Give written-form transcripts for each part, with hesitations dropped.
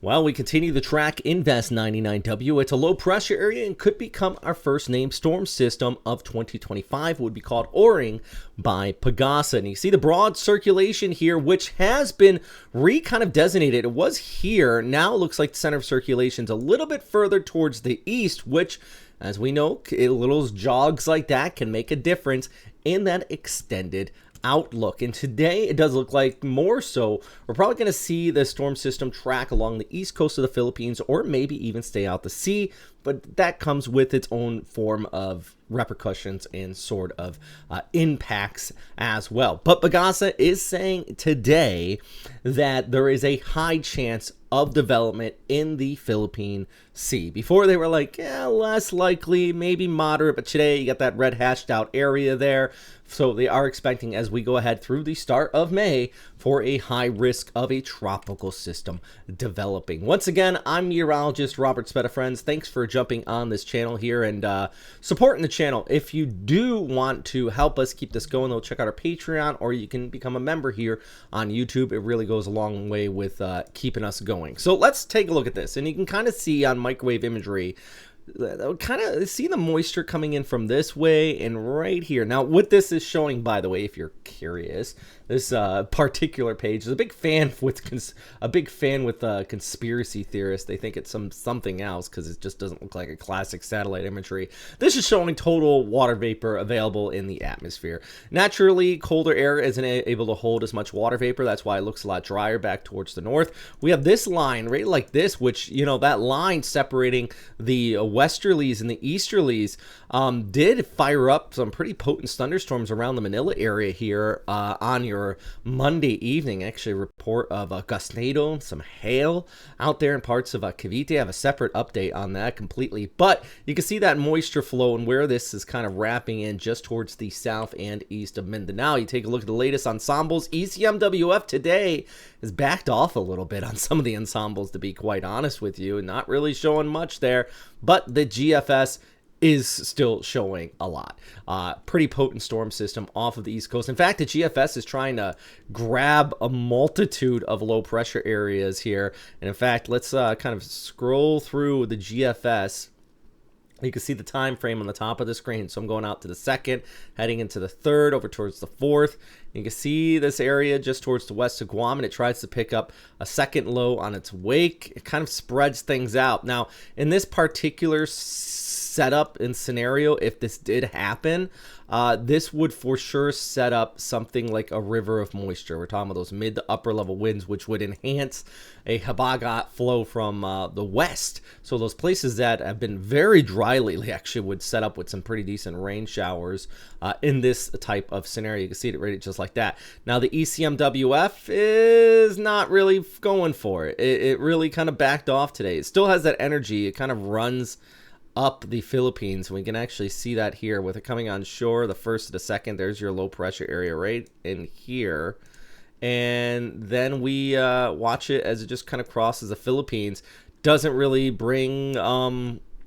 Well, we continue the track Invest 99W. It's a low pressure area and could become our first named storm system of 2025. It would be called Oring by Pagasa. And you see the broad circulation here, which has been kind of designated. It was here. Now it looks like the center of circulation is a little bit further towards the east, which, as we know, little jogs like that can make a difference in that extended outlook. And today it does look like more so we're probably going to see the storm system track along the east coast of the Philippines, or maybe even stay out to sea, but that comes with its own form of repercussions and sort of impacts as well. But Pagasa is saying today that there is a high chance of development in the Philippine Sea. Before they were like, yeah, less likely, maybe moderate, but today you got that red hashed out area there. So they are expecting, as we go ahead through the start of May, for a high risk of a tropical system developing. Once again, I'm meteorologist Robert Speta. Friends, thanks for jumping on this channel here and supporting the channel. If you do want to help us keep this going, though, check out our Patreon, or you can become a member here on YouTube. It really goes a long way with keeping us going. So let's take a look at this, and you can kind of see on microwave imagery, kind of see the moisture coming in from this way and right here. Now, what this is showing, by the way, if you're curious, this particular page is a big fan with conspiracy theorists. They think it's something else because it just doesn't look like a classic satellite imagery. This is showing total water vapor available in the atmosphere. Naturally, colder air isn't able to hold as much water vapor. That's why it looks a lot drier back towards the north. We have this line right like this, which, you know, that line separating the westerlies and the easterlies did fire up some pretty potent thunderstorms around the Manila area here on your Monday evening. Actually, a report of gustnado, some hail out there in parts of Cavite. I have a separate update on that completely, but you can see that moisture flow and where this is kind of wrapping in just towards the south and east of Mindanao. You take a look at the latest ensembles. ECMWF today is backed off a little bit on some of the ensembles, to be quite honest with you, not really showing much there, but the GFS is still showing a lot. Pretty potent storm system off of the East Coast. In fact, the GFS is trying to grab a multitude of low pressure areas here. And in fact, let's kind of scroll through the GFS. You can see the time frame on the top of the screen. So I'm going out to the second, heading into the third, over towards the fourth. You can see this area just towards the west of Guam, and it tries to pick up a second low on its wake. It kind of spreads things out. Now, in this particular setup and scenario, if this did happen, this would for sure set up something like a river of moisture. We're talking about those mid to upper level winds, which would enhance a habagat flow from the west. So those places that have been very dry lately actually would set up with some pretty decent rain showers in this type of scenario. You can see it right just like that. Now the ECMWF is not really going for it. It really kind of backed off today. It still has that energy. It kind of runs up the Philippines. We can actually see that here with it coming on shore, the first to the second. There's your low pressure area right in here. And then we watch it as it just kind of crosses the Philippines. Doesn't really bring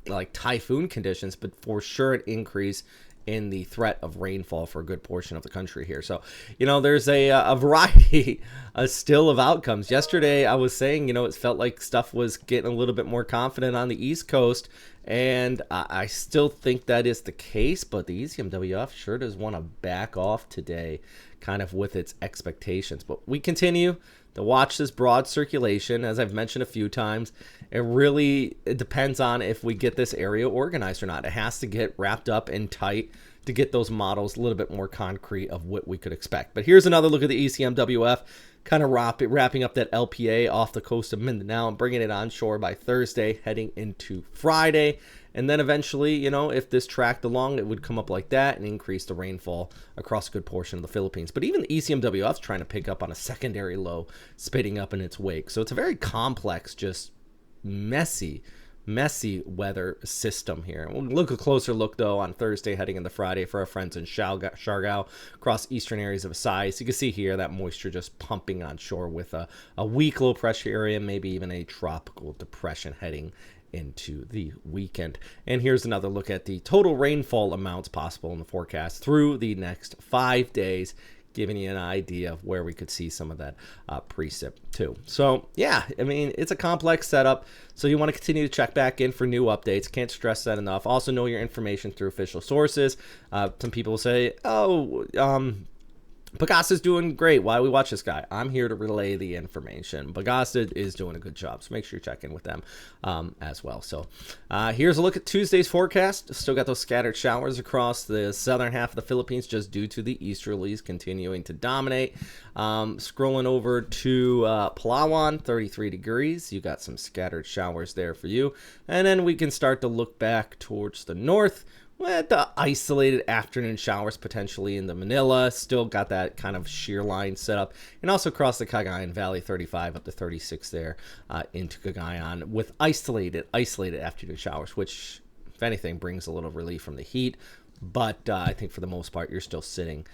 like typhoon conditions, but for sure an increase in the threat of rainfall for a good portion of the country here. So, you know, there's a variety still of outcomes. Yesterday, I was saying, you know, it felt like stuff was getting a little bit more confident on the East Coast, and I still think that is the case, but the ECMWF sure does want to back off today, kind of with its expectations. But we continue to watch this broad circulation. As I've mentioned a few times, it depends on if we get this area organized or not. It has to get wrapped up and tight to get those models a little bit more concrete of what we could expect. But here's another look at the ECMWF, kind of wrapping up that LPA off the coast of Mindanao and bringing it onshore by Thursday, heading into Friday. And then eventually, you know, if this tracked along, it would come up like that and increase the rainfall across a good portion of the Philippines. But even the ECMWF is trying to pick up on a secondary low, spitting up in its wake. So it's a very complex, just messy weather system here. We'll look a closer look, though, on Thursday heading into Friday for our friends in Siargao across eastern areas of Visayas. You can see here that moisture just pumping on shore with a weak low pressure area, maybe even a tropical depression heading into the weekend. And here's another look at the total rainfall amounts possible in the forecast through the next 5 days. giving you an idea of where we could see some of that precip too. So yeah, I mean, it's a complex setup, so you want to continue to check back in for new updates. Can't stress that enough. Also know your information through official sources. Some people say, oh, Pagasa is doing great. Why do we watch this guy? I'm here to relay the information. Pagasa is doing a good job, so make sure you check in with them as well. So here's a look at Tuesday's forecast. Still got those scattered showers across the southern half of the Philippines just due to the easterlies continuing to dominate. Scrolling over to Palawan, 33 degrees. You got some scattered showers there for you. And then we can start to look back towards the north, with the isolated afternoon showers potentially in the Manila. Still got that kind of shear line set up. And also across the Cagayan Valley, 35 up to 36 there into Cagayan with isolated afternoon showers, which, if anything, brings a little relief from the heat. But I think for the most part, you're still sitting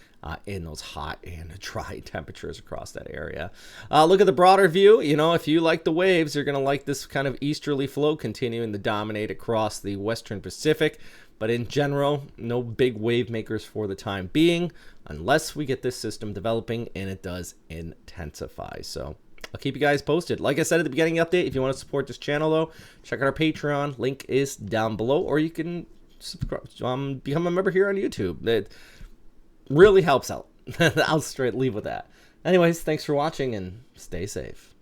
in those hot and dry temperatures across that area. Look at the broader view. You know, if you like the waves, you're going to like this kind of easterly flow continuing to dominate across the Western Pacific. But in general, no big wave makers for the time being, unless we get this system developing, and it does intensify. So I'll keep you guys posted. Like I said at the beginning of the update, if you want to support this channel, though, check out our Patreon. Link is down below, or you can subscribe, become a member here on YouTube. It really helps out. I'll straight leave with that. Anyways, thanks for watching, and stay safe.